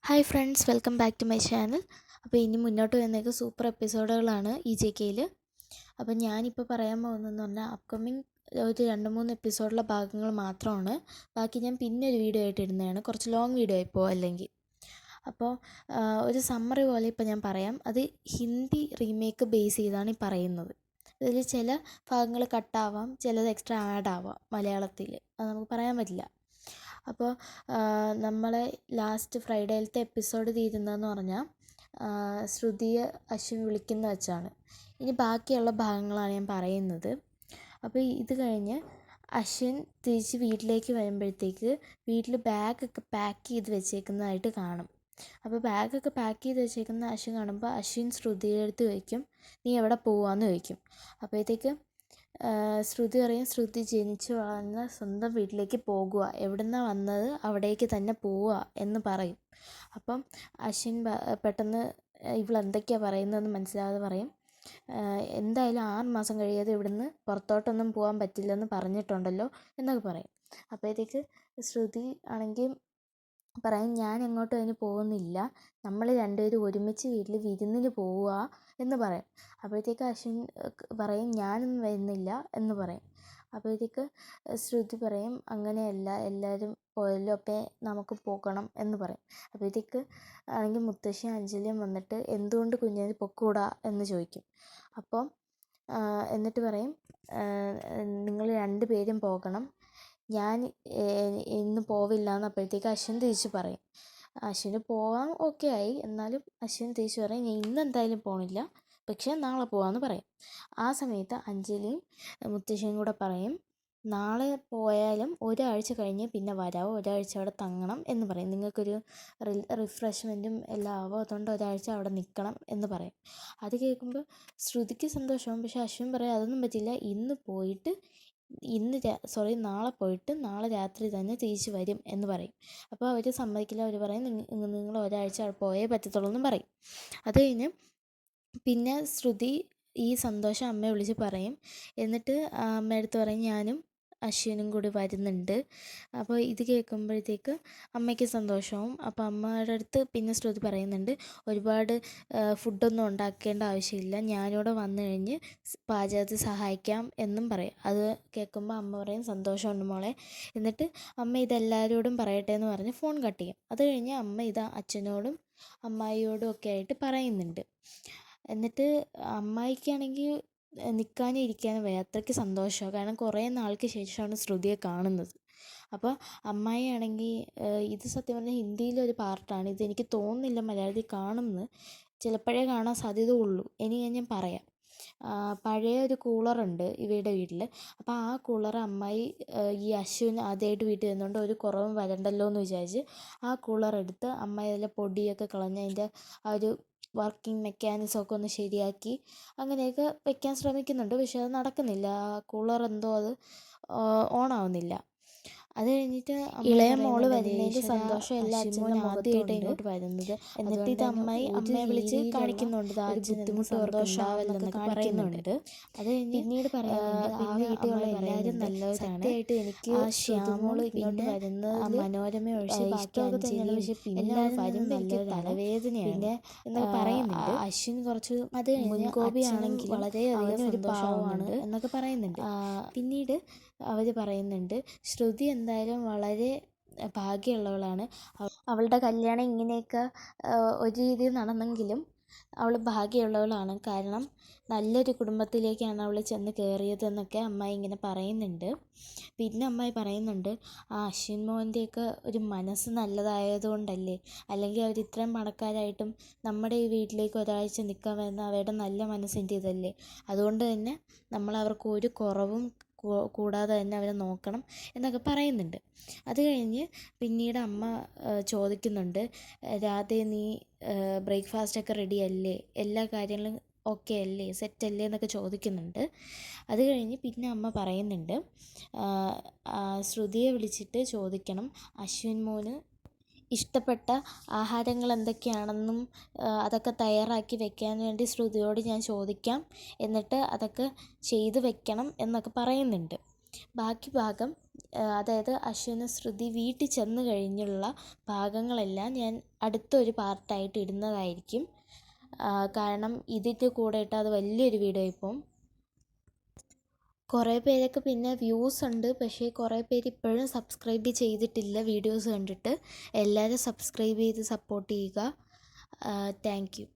Hi friends, welcome back to my channel. അപ്പോൾ ഇനി മുന്നോട്ട് വരുന്നേക്ക് സൂപ്പർ എപ്പിസോഡുകളാണ് ഈ JKയിൽ. അപ്പോൾ ഞാനിപ്പോൾ പറയാൻ പോകുന്നതെന്ന് പറഞ്ഞാൽ അപ്കമിങ് ഒരു 2-3 എപ്പിസോഡിലെ ഭാഗങ്ങൾ മാത്രമാണ്. ബാക്കി ഞാൻ പിന്നെ ഒരു വീഡിയോ ആയിട്ട് ഇടുന്നതാണ്. കുറച്ച് ലോങ് വീഡിയോ ആയിപ്പോൾ അല്ലെങ്കിൽ. അപ്പോൾ ഒരു സമ്മറി പോലെ ഇപ്പോൾ ഞാൻ പറയാം. അത് ഹിന്ദി റീമേക്ക് ബേസ് ചെയ്താണ് ഈ പറയുന്നത്. ഇതിൽ ചില ഭാഗങ്ങൾ കട്ടാവാം, ചിലത് എക്സ്ട്രാ ആഡ് ആവാം മലയാളത്തിൽ. അത് നമുക്ക് പറയാൻ പറ്റില്ല. അപ്പോൾ നമ്മളെ ലാസ്റ്റ് ഫ്രൈഡേയിലത്തെ എപ്പിസോഡ് തീരുന്നതെന്ന് പറഞ്ഞാൽ ശ്രുതിയെ അശ്വിൻ വിളിക്കുന്ന വെച്ചാണ്. ഇനി ബാക്കിയുള്ള ഭാഗങ്ങളാണ് ഞാൻ പറയുന്നത്. അപ്പോൾ ഇത് കഴിഞ്ഞ് അശ്വിൻ തിരിച്ച് വീട്ടിലേക്ക് വരുമ്പോഴത്തേക്ക് വീട്ടിൽ ബാഗൊക്കെ പാക്ക് ചെയ്ത് വെച്ചേക്കുന്നതായിട്ട് കാണും. അപ്പോൾ ബാഗൊക്കെ പാക്ക് ചെയ്ത് വെച്ചേക്കുന്ന അശ്വിൻ കാണുമ്പോൾ അശ്വിൻ ശ്രുതിയുടെ അടുത്ത് ചോദിക്കും, നീ എവിടെ പോവാന്ന് ചോദിക്കും. അപ്പോഴത്തേക്ക് ശ്രുതി പറയും, ശ്രുതി ജനിച്ചു വളർന്ന സ്വന്തം വീട്ടിലേക്ക് പോകുക, എവിടുന്നാണ് വന്നത് അവിടേക്ക് തന്നെ പോവുക എന്ന് പറയും. അപ്പം അശ്വിൻ പെട്ടെന്ന് ഇവളെന്തൊക്കെയാണ് പറയുന്നതെന്ന് മനസ്സിലാകാതെ പറയും, എന്തായാലും 6 മാസം കഴിയാതെ ഇവിടുന്ന് പുറത്തോട്ടൊന്നും പോകാൻ പറ്റില്ലെന്ന് പറഞ്ഞിട്ടുണ്ടല്ലോ എന്നൊക്കെ പറയും. അപ്പോഴത്തേക്ക് ശ്രുതി ആണെങ്കിൽ പറയും, ഞാൻ എങ്ങോട്ടും അതിന് പോകുന്നില്ല, നമ്മൾ രണ്ടുപേരും ഒരുമിച്ച് വീട്ടിൽ വിരുന്നിന് പോവുക എന്ന് പറയും. അപ്പോഴത്തേക്ക് അശ്വിൻ പറയും, ഞാനൊന്നും വരുന്നില്ല എന്ന് പറയും. അപ്പോഴത്തേക്ക് ശ്രുതി പറയും, അങ്ങനെയല്ല, എല്ലാവരും പോയല്ലോ, അപ്പോൾ നമുക്ക് പോകണം എന്ന് പറയും. അപ്പോഴത്തേക്ക് ആണെങ്കിൽ മുത്തശ്ശിയും അഞ്ജലിയും വന്നിട്ട് എന്തുകൊണ്ട് കുഞ്ഞിന് പൊക്കൂടാ എന്ന് ചോദിക്കും. അപ്പോൾ എന്നിട്ട് പറയും, നിങ്ങൾ 2 പേരും പോകണം, ഞാൻ ഇന്ന് പോവില്ല എന്ന്. അപ്പോഴത്തേക്ക് അശ്വിൻ തിരിച്ച് പറയും. അശ്വിന് പോകാൻ ഓക്കെ ആയി, എന്നാലും അശ്വിൻ തിരിച്ച് പറയും, ഞാൻ ഇന്ന് എന്തായാലും പോകണില്ല, പക്ഷേ നാളെ പോകാമെന്ന് പറയും. ആ സമയത്ത് അഞ്ജലിയും മുത്തശ്ശിയും കൂടെ പറയും, നാളെ പോയാലും ഒരാഴ്ച കഴിഞ്ഞ് പിന്നെ വരാവോ, ഒരാഴ്ച അവിടെ തങ്ങണം എന്ന് പറയും, നിങ്ങൾക്കൊരു റിഫ്രഷ്മെൻറ്റും എല്ലാം ആവും, അതുകൊണ്ട് ഒരാഴ്ച അവിടെ നിൽക്കണം എന്ന് പറയും. അത് കേൾക്കുമ്പോൾ ശ്രുതിക്ക് സന്തോഷമാവും. പക്ഷേ അശ്വിൻ പറയും, അതൊന്നും പറ്റില്ല, നാളെ പോയിട്ട് നാളെ രാത്രി തന്നെ തിരിച്ച് വരും എന്ന് പറയും. അപ്പോൾ അവർ സമ്മതിക്കില്ല. അവർ പറയും, നിങ്ങൾ ഒരാഴ്ച പോയേ പറ്റത്തുള്ളൂ എന്നും പറയും. അത് കഴിഞ്ഞ് പിന്നെ ശ്രുതി ഈ സന്തോഷം അമ്മയെ വിളിച്ച് പറയും. എന്നിട്ട് അമ്മയടുത്ത് പറയും, ഞാനും അശ്വിനും കൂടി വരുന്നുണ്ട്. അപ്പോൾ ഇത് കേൾക്കുമ്പോഴത്തേക്ക് അമ്മയ്ക്ക് സന്തോഷമാവും. അപ്പോൾ അമ്മയുടെ അടുത്ത് പിന്നെ ശ്രുതി പറയുന്നുണ്ട്, ഒരുപാട് ഫുഡൊന്നും ഉണ്ടാക്കേണ്ട ആവശ്യമില്ല, ഞാനിവിടെ വന്നു കഴിഞ്ഞ് പാചകത്തിൽ സഹായിക്കാം എന്നും പറയും. അത് കേൾക്കുമ്പോൾ അമ്മ പറയും, സന്തോഷമുണ്ട് മോളെ. എന്നിട്ട് അമ്മ ഇതെല്ലാവരോടും പറയട്ടെ എന്ന് പറഞ്ഞ് ഫോൺ കട്ട് ചെയ്യും. അത് കഴിഞ്ഞ് അമ്മ ഇത് അച്ഛനോടും അമ്മായിയോടും ഒക്കെ ആയിട്ട് പറയുന്നുണ്ട്. എന്നിട്ട് അമ്മായിക്കാണെങ്കിൽ നിൽക്കാനും ഇരിക്കാനും വയ്യ, അത്രയ്ക്ക് സന്തോഷമാണ്. കാരണം കുറേ നാൾക്ക് ശേഷമാണ് ശ്രുതിയെ കാണുന്നത്. അപ്പോൾ അമ്മായിയാണെങ്കിൽ ഇത് സത്യം പറഞ്ഞാൽ ഹിന്ദിയിലൊരു പാർട്ടാണ്, ഇതെനിക്ക് തോന്നുന്നില്ല മലയാളത്തിൽ കാണുമെന്ന്, ചിലപ്പോഴേ കാണാൻ സാധ്യത ഉള്ളൂ. ഇനി ഞാൻ പറയാം. പഴയ ഒരു കൂളറുണ്ട് ഇവയുടെ വീട്ടിൽ. അപ്പോൾ ആ കൂളർ അമ്മായി ഈ അശ്വിൻ ആദ്യമായിട്ട് വീട്ടിൽ വരുന്നതുകൊണ്ട് ഒരു കുറവും വരണ്ടല്ലോ എന്ന് വിചാരിച്ച് ആ കൂളർ എടുത്ത് അമ്മായി അതിലെ പൊടിയൊക്കെ കളഞ്ഞ് അതിൻ്റെ ആ ഒരു വർക്കിംഗ് മെക്കാനിസം ഒക്കെ ഒന്ന് ശരിയാക്കി അങ്ങനെയൊക്കെ വെക്കാൻ ശ്രമിക്കുന്നുണ്ട്. പക്ഷെ അത് നടക്കുന്നില്ല. ആ കൂളർ എന്തോ അത് ഓണാവുന്നില്ല. അത് കഴിഞ്ഞിട്ട് ഇളയ മോള് വരുന്നതിൻ്റെ സന്തോഷം എല്ലാ അച്ഛനും ആദ്യമായിട്ട് ഇങ്ങോട്ട് വരുന്നത്. എന്നിട്ട് ഇത് അമ്മയെ വിളിച്ച് കാണിക്കുന്നുണ്ട്, ഒരു ബുദ്ധിമുട്ട് സന്തോഷമാവല്ലെന്നൊക്കെ പറയുന്നുണ്ട്. അത് കഴിഞ്ഞ് പിന്നീട് പറയുന്നുണ്ട്, ആ വീട്ടിലുള്ള എല്ലാവരും നല്ലവരാണ്, എനിക്ക് ആ ശ്യാമോള് ഇങ്ങോട്ട് വരുന്നത് മനോരമ ഒഴിച്ച് ബാക്കിയൊക്കെ തന്നെയാണ്, പക്ഷെ പിന്നെ വരുമ്പോൾ എനിക്ക് തലവേദനയാണ് പിന്നെ എന്നൊക്കെ പറയുന്നുണ്ട്. അശ്വിൻ കുറച്ച് അത് മുൻകോപിയാണെങ്കിൽ വളരെയധികം ഒരു പാവമാണ് എന്നൊക്കെ പറയുന്നുണ്ട്. പിന്നീട് അവർ പറയുന്നുണ്ട്, ശ്രുതി എന്തായാലും വളരെ ഭാഗ്യമുള്ളവളാണ്, അവളുടെ കല്യാണം ഇങ്ങനെയൊക്കെ ഒരു രീതിയിൽ നടന്നെങ്കിലും അവൾ ഭാഗ്യമുള്ളവളാണ്, കാരണം നല്ലൊരു കുടുംബത്തിലേക്കാണ് അവൾ ചെന്ന് കയറിയതെന്നൊക്കെ അമ്മായി ഇങ്ങനെ പറയുന്നുണ്ട്. പിന്നെ അമ്മായി പറയുന്നുണ്ട്, ആ അശ്വിൻ മോൻ്റെയൊക്കെ ഒരു മനസ്സ് നല്ലതായതുകൊണ്ടല്ലേ, അല്ലെങ്കിൽ അവർ ഇത്രയും പണക്കാരായിട്ടും നമ്മുടെ ഈ വീട്ടിലേക്ക് ഒരാഴ്ച നിൽക്കാൻ വരുന്ന അവരുടെ നല്ല മനസ്സിൻ്റെ ഇതല്ലേ, അതുകൊണ്ട് തന്നെ നമ്മൾ അവർക്ക് ഒരു കുറവും കൂടാതെ തന്നെ അവരെ നോക്കണം എന്നൊക്കെ പറയുന്നുണ്ട്. അത് കഴിഞ്ഞ് പിന്നീട് അമ്മ ചോദിക്കുന്നുണ്ട്, രാധേ നീ ബ്രേക്ക്ഫാസ്റ്റൊക്കെ റെഡി അല്ലേ, എല്ലാ കാര്യങ്ങളും ഓക്കെ അല്ലേ, സെറ്റല്ലേ എന്നൊക്കെ ചോദിക്കുന്നുണ്ട്. അത് കഴിഞ്ഞ് പിന്നെ അമ്മ പറയുന്നുണ്ട്, ശ്രുതിയെ വിളിച്ചിട്ട് ചോദിക്കണം അശ്വിൻ മോന് ഇഷ്ടപ്പെട്ട ആഹാരങ്ങൾ എന്തൊക്കെയാണെന്നും അതൊക്കെ തയ്യാറാക്കി വെക്കാൻ വേണ്ടി ശ്രുതിയോട് ഞാൻ ചോദിക്കാം, എന്നിട്ട് അതൊക്കെ ചെയ്ത് വെക്കണം എന്നൊക്കെ പറയുന്നുണ്ട്. ബാക്കി ഭാഗം അതായത് അശ്വിന് ശ്രുതി വീട്ടിൽ ചെന്ന് കഴിഞ്ഞുള്ള ഭാഗങ്ങളെല്ലാം ഞാൻ അടുത്തൊരു പാർട്ടായിട്ട് ഇടുന്നതായിരിക്കും. കാരണം ഇതിൻ്റെ കൂടെ ഇട്ടാൽ അത് വലിയൊരു വീഡിയോ ആയിപ്പോവും. കുറേ പേരൊക്കെ പിന്നെ വ്യൂസ് ഉണ്ട്, പക്ഷേ കുറേ പേര് ഇപ്പോഴും സബ്സ്ക്രൈബ് ചെയ്തിട്ടില്ല വീഡിയോസ് കണ്ടിട്ട്. എല്ലാവരും സബ്സ്ക്രൈബ് ചെയ്ത് സപ്പോർട്ട് ചെയ്യുക. Thank you.